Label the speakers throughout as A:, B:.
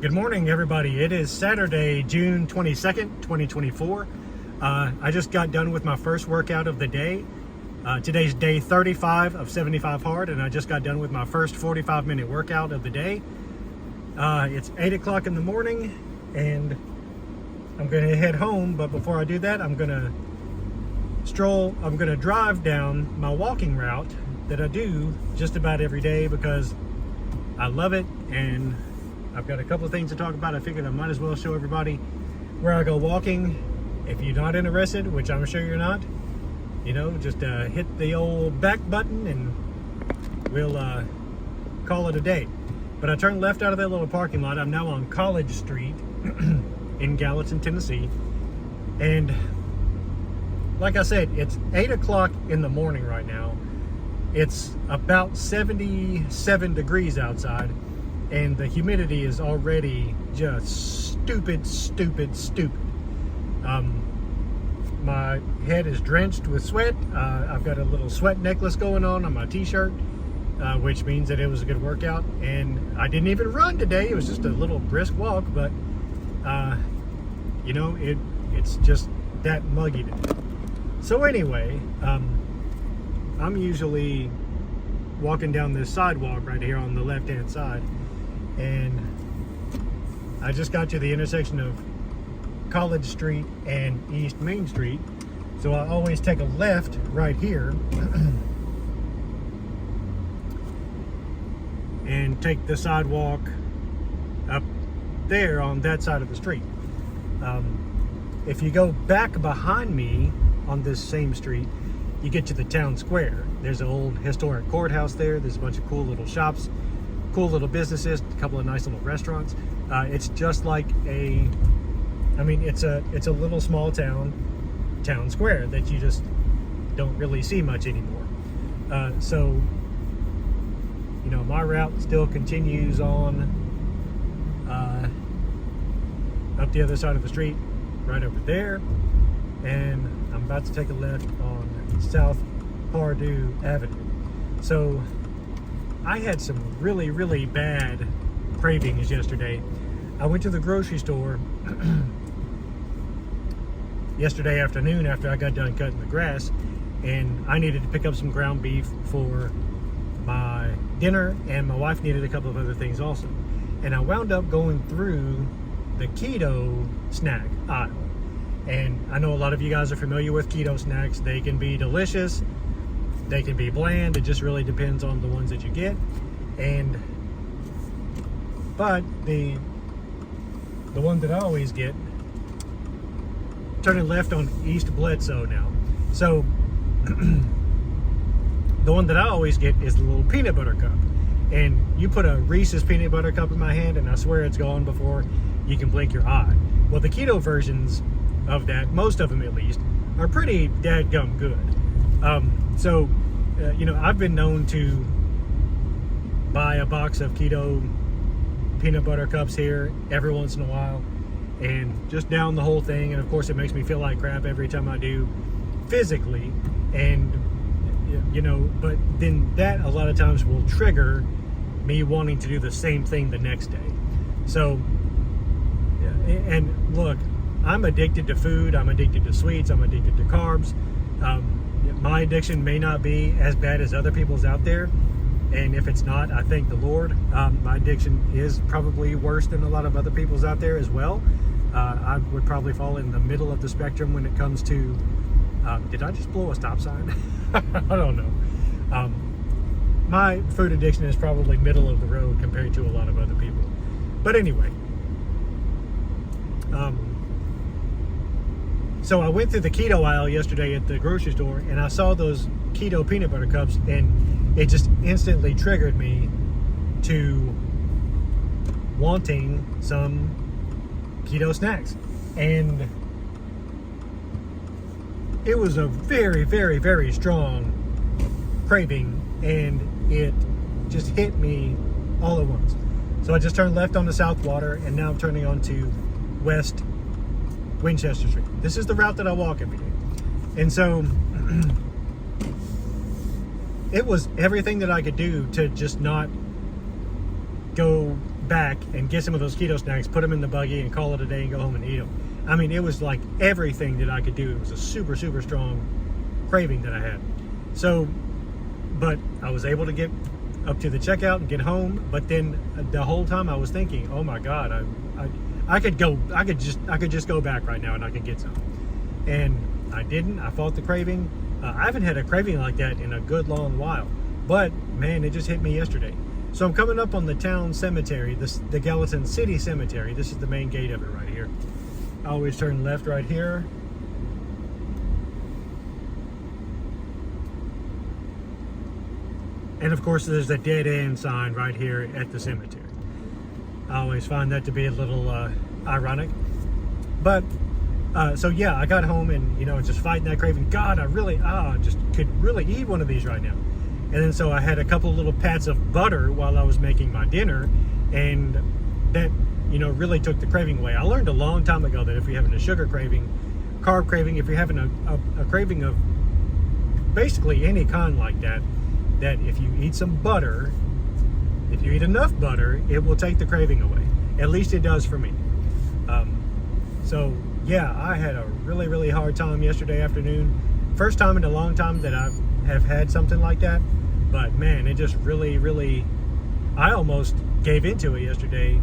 A: Good morning, everybody. It is Saturday, June 22nd, 2024. I just got done with my first workout of the day. Today's day 35 of 75 hard, and I just got done with my first 45-minute workout of the day. It's 8 o'clock in the morning, and I'm going to head home, but before I do that, I'm going to drive down my walking route that I do just about every day because I love it, and I've got a couple of things to talk about. I figured I might as well show everybody where I go walking. If you're not interested, which I'm sure you're not, just hit the old back button and we'll call it a day. But I turned left out of that little parking lot. I'm now on College Street in Gallatin, Tennessee. And like I said, it's 8 o'clock in the morning right now. It's about 77 degrees outside. And the humidity is already just stupid. My head is drenched with sweat. I've got a little sweat necklace going on my t-shirt, which means that it was a good workout. And I didn't even run today. It was just a little brisk walk, but it's just that muggy today. So anyway, I'm usually walking down this sidewalk right here on the left-hand side. And I just got to the intersection of College Street and East Main Street. So I always take a left right here and take the sidewalk up there on that side of the street. If you go back behind me on this same street, you get to the town square. There's an old historic courthouse there. There's a bunch of cool little shops, cool little businesses, a couple of nice little restaurants. It's just like it's a little small town square that you just don't really see much anymore. So my route still continues on up the other side of the street, right over there, and I'm about to take a left on South Pardue Avenue. So I had some really bad cravings yesterday. I went to the grocery store yesterday afternoon after I got done cutting the grass, and I needed to pick up some ground beef for my dinner, and my wife needed a couple of other things also. And I wound up going through the keto snack aisle. And I know a lot of you guys are familiar with keto snacks. They can be delicious, they can be bland. It just really depends on the ones that you get. But the one that I always get, turning left on East Bledsoe now. So the one that I always get is the little peanut butter cup. And you put a Reese's peanut butter cup in my hand and I swear it's gone before you can blink your eye. Well, the keto versions of that, most of them at least, are pretty dadgum good. I've been known to buy a box of keto peanut butter cups here every once in a while and just down the whole thing. And of course, it makes me feel like crap every time I do physically. And, but then that a lot of times will trigger me wanting to do the same thing the next day. So, and look, I'm addicted to food. I'm addicted to sweets. I'm addicted to carbs. My addiction may not be as bad as other people's out there. And if it's not, I thank the Lord. My addiction is probably worse than a lot of other people's out there as well. I would probably fall in the middle of the spectrum when it comes to, did I just blow a stop sign? I don't know. My food addiction is probably middle of the road compared to a lot of other people. But anyway, so I went through the keto aisle yesterday at the grocery store and I saw those keto peanut butter cups, and it just instantly triggered me to wanting some keto snacks. And it was a very strong craving, and it just hit me all at once. So I just turned left onto South Water, and now I'm turning onto West Winchester Street. This is the route that I walk every day. And so it was everything that I could do to just not go back and get some of those keto snacks, put them in the buggy, and call it a day and go home and eat them. I mean, it was like everything that I could do. It was a super, super strong craving that I had. So, but I was able to get up to the checkout and get home. But then the whole time I was thinking, oh my God, I could just go back right now and I could get some. And I didn't. I fought the craving. I haven't had a craving like that in a good long while. But man, it just hit me yesterday. So I'm coming up on the town cemetery, the Gallatin City Cemetery. This is the main gate of it right here. I always turn left right here. And of course, there's a dead end sign right here at the cemetery. I always find that to be a little ironic. But, so yeah, I got home and, just fighting that craving. God, I just could really eat one of these right now. And then so I had a couple little pats of butter while I was making my dinner, and that, really took the craving away. I learned a long time ago that if you're having a sugar craving, carb craving, if you're having a craving of basically any kind like that, that if you eat some butter, if you eat enough butter, it will take the craving away. At least it does for me. So yeah, I had a really, really hard time yesterday afternoon. First time in a long time that I have had something like that. But man, it just really, I almost gave into it yesterday,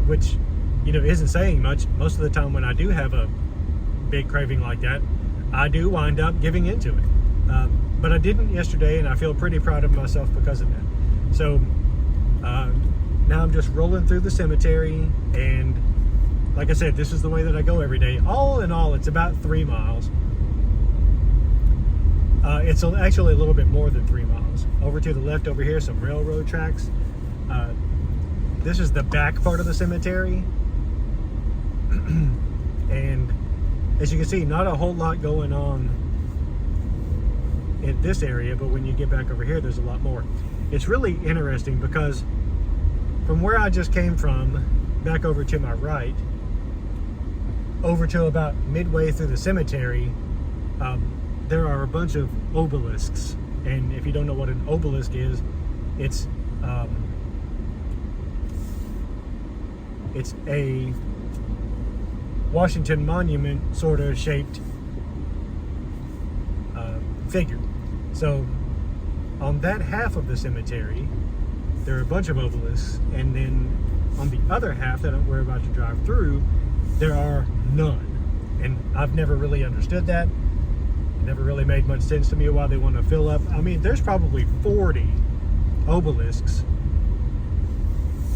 A: which, isn't saying much. Most of the time when I do have a big craving like that, I do wind up giving into it. But I didn't yesterday, and I feel pretty proud of myself because of that. So now I'm just rolling through the cemetery, and like I said, this is the way that I go every day. All in all, it's about 3 miles. It's actually a little bit more than 3 miles. Over to the left over here, some railroad tracks. This is the back part of the cemetery. And as you can see, not a whole lot going on in this area, but when you get back over here, there's a lot more. It's really interesting because from where I just came from, back over to my right, over to about midway through the cemetery, there are a bunch of obelisks. And if you don't know what an obelisk is, it's a Washington Monument sort of shaped figure. So on that half of the cemetery, there are a bunch of obelisks, and then on the other half that we're about to drive through, there are none. And I've never really understood that. It never really made much sense to me why they want to fill up. I mean, there's probably 40 obelisks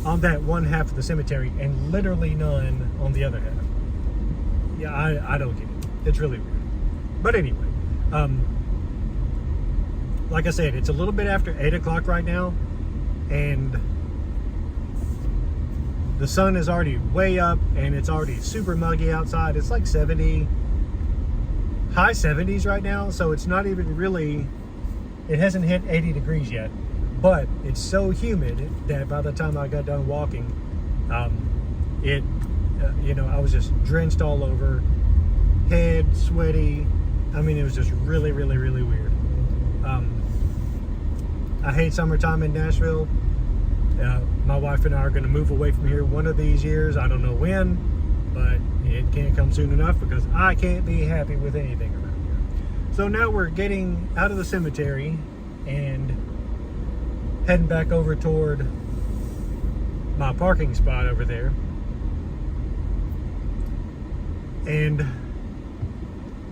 A: on that one half of the cemetery and literally none on the other half. Yeah, I don't get it. It's really weird. But anyway, like I said, it's a little bit after 8 o'clock right now, and the sun is already way up, and it's already super muggy outside. It's like 70, high 70s right now, so it's not even really, it hasn't hit 80 degrees yet, but it's so humid that by the time I got done walking, I was just drenched all over, head sweaty. I mean, it was just really, really, really weird. I hate summertime in Nashville. My wife and I are going to move away from here one of these years. I don't know when, but it can't come soon enough because I can't be happy with anything around here. So now we're getting out of the cemetery and heading back over toward my parking spot over there. And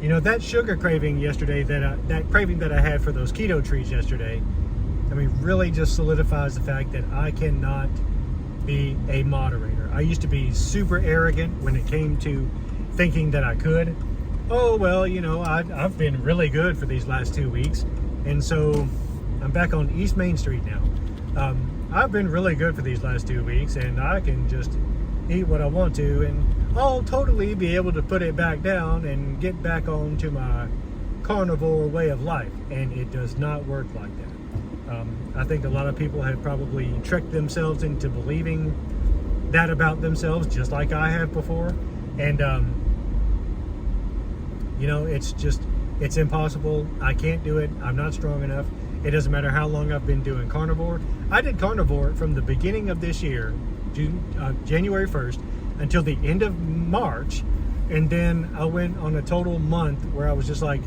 A: that sugar craving yesterday, that craving that I had for those keto treats yesterday, I mean, really just solidifies the fact that I cannot be a moderator. I used to be super arrogant when it came to thinking that I could. Oh, well, I've been really good for these last 2 weeks. And so I'm back on East Main Street now. I've been really good for these last 2 weeks, and I can just eat what I want to, and I'll totally be able to put it back down and get back on to my carnivore way of life. And it does not work like that. I think a lot of people have probably tricked themselves into believing that about themselves, just like I have before. And, it's impossible. I can't do it. I'm not strong enough. It doesn't matter how long I've been doing carnivore. I did carnivore from the beginning of this year January 1st until the end of March, and then I went on a total month where I was just like,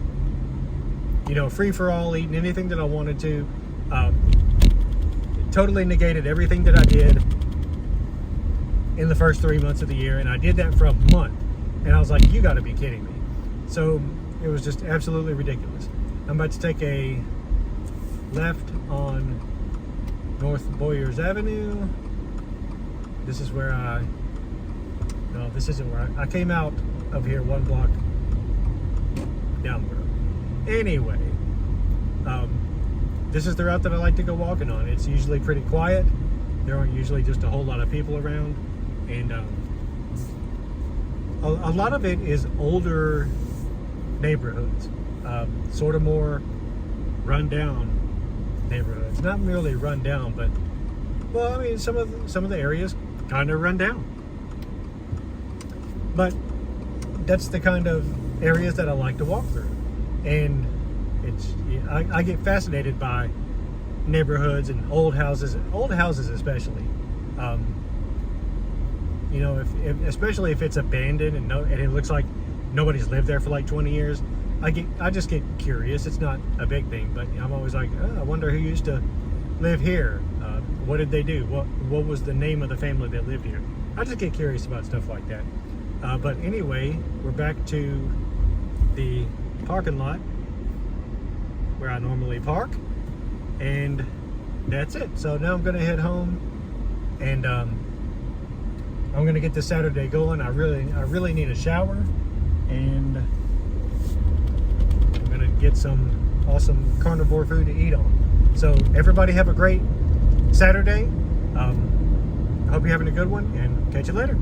A: free for all, eating anything that I wanted to. Totally negated everything that I did in the first 3 months of the year, and I did that for a month, and I was like, you got to be kidding me. So it was just absolutely ridiculous. I'm about to take a left on North Boyers Avenue. This is where no, this isn't where I came out of here 1 block down the road. Anyway, this is the route that I like to go walking on. It's usually pretty quiet. There aren't usually just a whole lot of people around, and a lot of it is older neighborhoods, sort of more run down neighborhoods. Not merely run down, but some of the areas kind of run down. But that's the kind of areas that I like to walk through, and I get fascinated by neighborhoods and old houses especially. Especially if it's abandoned and it looks like nobody's lived there for like 20 years. I just get curious. It's not a big thing, but I'm always like, I wonder who used to live here. What did they do? What was the name of the family that lived here? I just get curious about stuff like that. But anyway, we're back to the parking lot where I normally park, and that's it. So now I'm gonna head home, and I'm gonna get this Saturday going. I really need a shower, and I'm gonna get some awesome carnivore food to eat on. So everybody have a great Saturday. I hope you're having a good one, and catch you later.